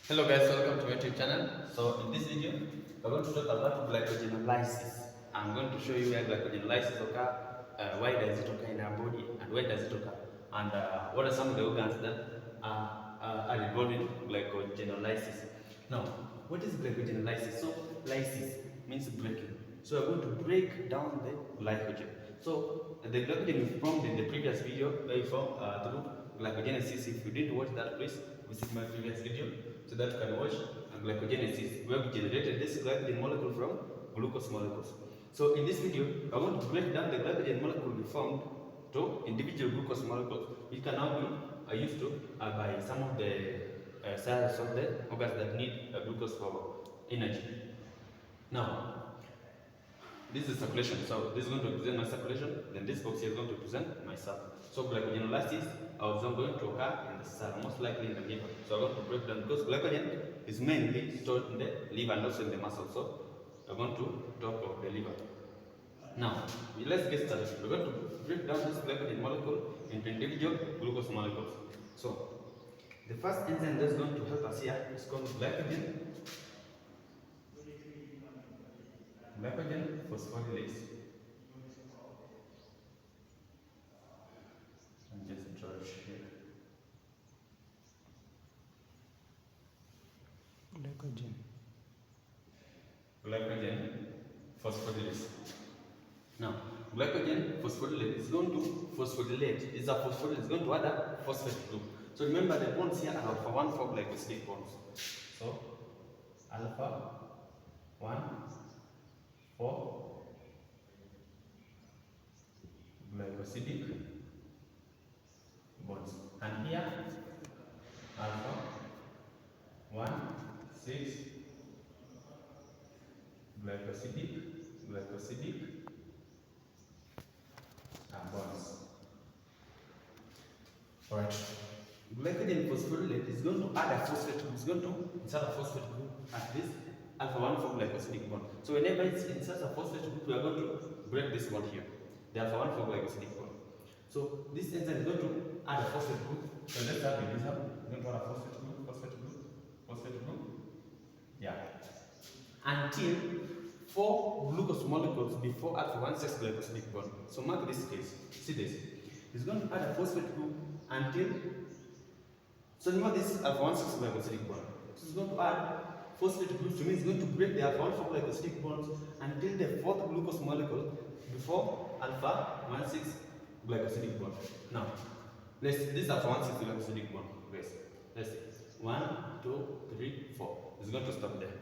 Hello guys, welcome to my YouTube channel. So in this video, we're going to talk about glycogenolysis. I'm going to show you where glycogenolysis occur, why does it occur in our body, and when does it occur, and what are some of the organs that are involved in glycogenolysis. Now, what is glycogenolysis? So lysis means breaking. So we're going to break down the glycogen. So the glycogen we formed in the previous video, where we formed through glycogenesis. If you didn't watch that, please visit my previous video so that you can watch glycogenesis, where we generated this glycogen molecule from glucose molecules. So in this video, I want to break down the glycogen molecule we formed to individual glucose molecules, which can now be used to by some of the cells of the organs that need glucose for energy. Now, this is circulation. So this is going to represent my circulation, then this box here is going to represent my cell. So glycogenolysis is going to occur in the cell, most likely in the liver. So I'm going to break down because glycogen is mainly stored in the liver and also in the muscle. So we're going to talk of the liver. Now, let's get started. We're going to break down this glycogen molecule into individual glucose molecules. So the first enzyme that's going to help us here is called glycogen phosphorylase. And just draw it here. Glycogen phosphorylase. Now, glycogen phosphorylase is going to phosphorylate. It's a phosphorylase. It's going to add a phosphate group. So remember the bonds here are alpha 1 for glycosidic bonds. So alpha 1 for glycosidic bonds, and here alpha 1 6 glycosidic bonds. Alright. Glycogen phosphorylate is going to add a phosphate group. It's going to insert a phosphate group at this alpha 1 for glycosidic bond. So whenever it inserts a phosphate group, we are going to break this bond here, the alpha 1 for glycosidic bond. So this enzyme is going to add a phosphate group. So let's start with this one. We're going to add a phosphate group. Yeah. Until 4 glucose molecules before alpha 1 6 glycosidic bond. So mark this case. See this. It's going to add a phosphate group until. So you know this is alpha 1 6 glycosidic bond. So it's going to add phosphate group, to me it's going to break the alpha 1 4 glycosidic bonds until the 4th glucose molecule before alpha 1 6 glycosidic bond. Now, this is alpha 1 6 glycosidic bond. Let's see. 1, 2, 3, 4. It's going to stop there.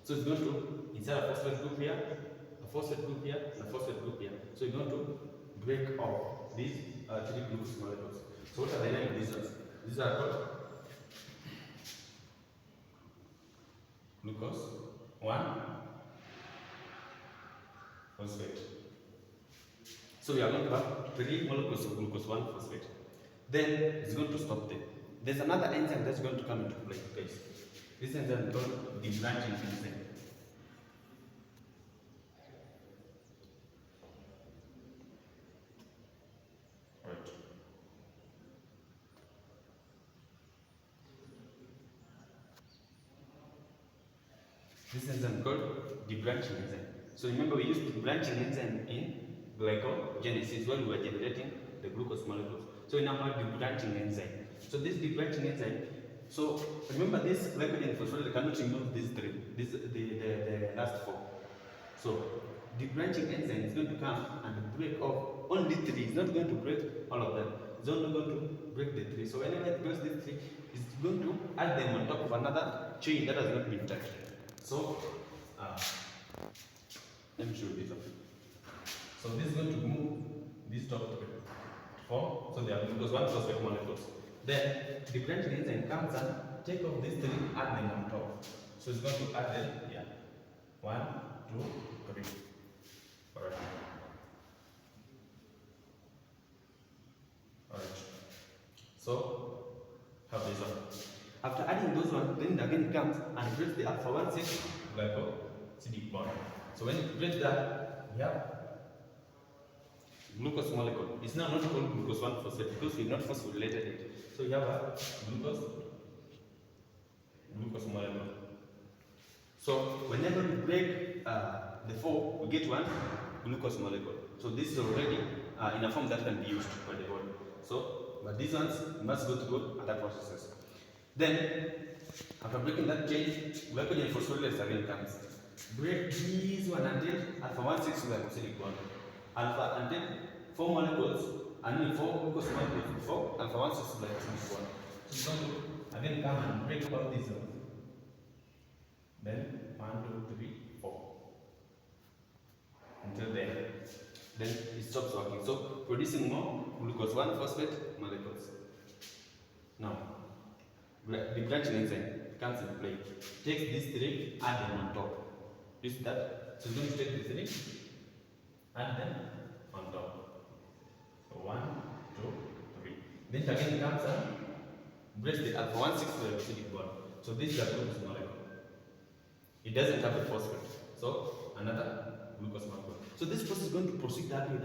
So it's going to insert a phosphate group here, a phosphate group here, and a phosphate group here. So it's going to break off these 3 glucose molecules. So what are the names of these ones? These are called glucose 1 phosphate. So we are going to have 3 molecules of glucose 1 phosphate. Then it's going to stop there. There's another enzyme that's going to come into play, guys. This enzyme is called the branching enzyme. Right. This enzyme called the branching enzyme. So remember we used the branching enzyme in glycogenesis when we were generating the glucose molecules. So we now have the branching enzyme. So this branching enzyme. So remember this glycogen phosphorylase cannot remove these 3, the last 4. So the branching enzyme is going to come and break off only 3. It's not going to break all of them. It's only going to break the 3. So whenever it breaks these 3, it's going to add them on top of another chain that has not been touched. So let me show you this one. So this is going to move this top 3 to 4. So they are glucose 1 phosphate molecules. Then the branching enzyme comes and take off these 3, add them on top. So it's going to add them here. 1, 2, 3. Alright. Alright. So have this one. After adding those ones, then again it comes and breaks the alpha 1 6 glycosidic bond. So when it breaks that, we have glucose molecule. It's now not called glucose 1 phosphate because we've not phosphorylated it. So you have a glucose So whenever we break the 4, we get one glucose molecule. So this is already in a form that can be used by the body. So, but these ones must go through other processes. Then, after breaking that chain, glycogen phosphorylase again comes. Break these one until alpha 1,6 glycosidic bond. Alpha until 4 molecules, and only 4 glucose molecules before alpha 1,6 glycosidic bond. So it's going to again come and break all these ones. Then 1, 2, 3, 4 until there. Then it stops working. So producing more glucose 1-phosphate molecules. Now, the branching enzyme comes into play. Takes these 3, add them on top. You see that? So it's going to take the 3, add them on top. So 1, 2, 3. Then it again comes and breaks the alpha 1,6 glycosidic bond. So this is a glucose molecule. It doesn't have a phosphate. So another glucose molecule. So this process is going to proceed that way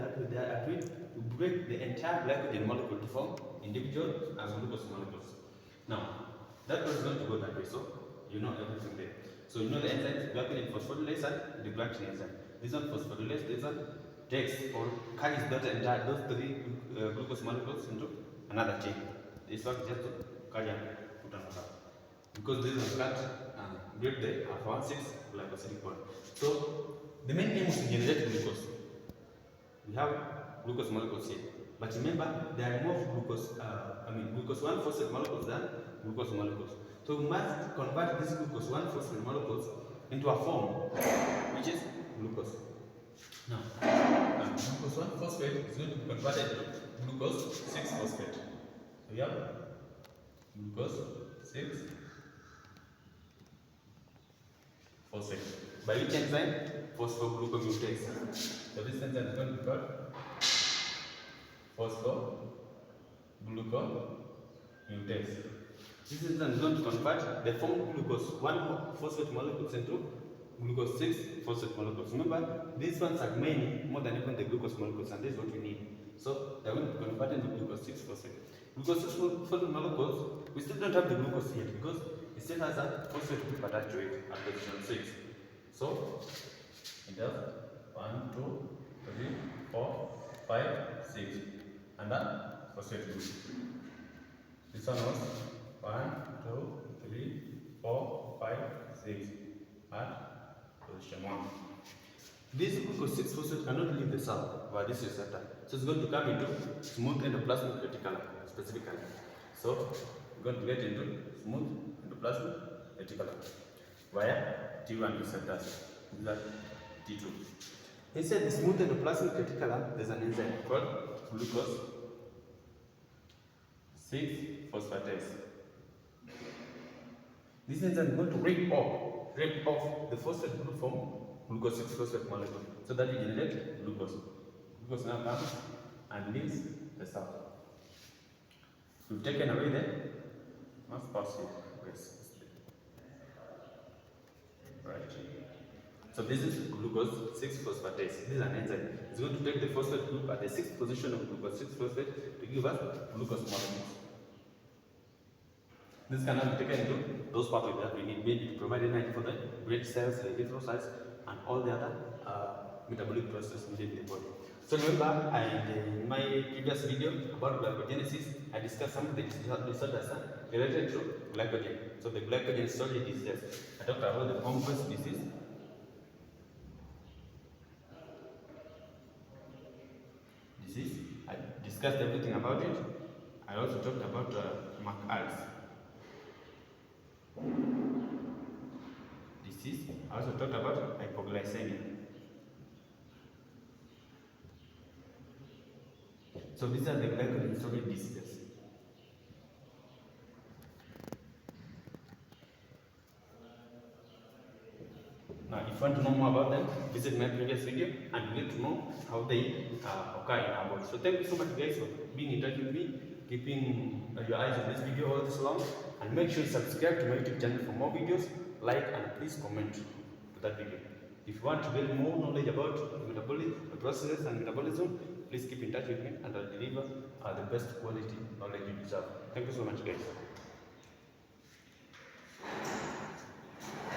to break the entire glycogen molecule to form individual glucose molecules. Now, that process is going to go that way. So you know everything there. So you know the enzymes, glycogen phosphorylase and the branching enzyme. This one phosphorylase, this one takes or carries those 3 glucose molecules into another chain. This one just to carry and put on top. Because this one can't break the alpha 1,6 glycosidic bond. So the main aim is to generate glucose. We have glucose molecules here. But remember, there are more glucose 1-phosphate molecules than glucose molecules. So we must convert these glucose 1-phosphate molecules into a form which is glucose. Now, glucose 1-phosphate is going to be converted to glucose 6-phosphate. So we have glucose 6-phosphate. By which enzyme? Phosphoglucomutase. So this enzyme is going to be called phosphoglucomutase. This enzyme is going to convert the formed glucose 1-phosphate molecules into glucose 6-phosphate molecules. Remember, these ones are many, more than even the glucose molecules, and this is what we need. So they are going to be converted into glucose 6-phosphate. Glucose 6-phosphate molecules, we still don't have the glucose yet because it still has a phosphate group attached to it at position 6. So it has 1, 2, 3, 4, 5, 6, and a phosphate group. This one was 1, 2, 3, 4, 5, 6 at position 1. This glucose 6-phosphate cannot leave the cell via this receptor. So it's going to come into smooth endoplasmic reticulum specifically. So we're going to get into smooth endoplasmic reticulum via T1 receptors. These are T2. Inside the smooth endoplasmic reticulum, there's an enzyme called glucose 6-phosphatase. This enzyme is going to break off the phosphate group from glucose 6-phosphate molecule so that you generate glucose. Glucose now comes and leaves the cell. We've taken away the mass phosphate. Right. So this is glucose 6-phosphatase. This is an enzyme. It's going to take the phosphate group at the 6th position of glucose 6-phosphate to give us glucose molecules. This can now be taken into those pathways that we need maybe to provide energy for the red cells, the erythrocytes, and all the other metabolic processes needed in the body. So remember, in my previous video about glycogenesis, I discussed some of the disorders related to glycogen. So the glycogen storage disease. I talked about the conquest disease. I discussed everything about it. I also talked about McArd's disease. I also talked about hypoglycemia. So these are the glycogen storage diseases. Now, if you want to know more about them, visit my previous video and you get to know how they occur in our body. So thank you so much guys for being in touch with me, keeping your eyes on this video all this long, and make sure you subscribe to my YouTube channel for more videos, like, and please comment to that video. If you want to get more knowledge about metabolic processes and metabolism, please keep in touch with me and I'll deliver the best quality knowledge you deserve. Thank you so much guys.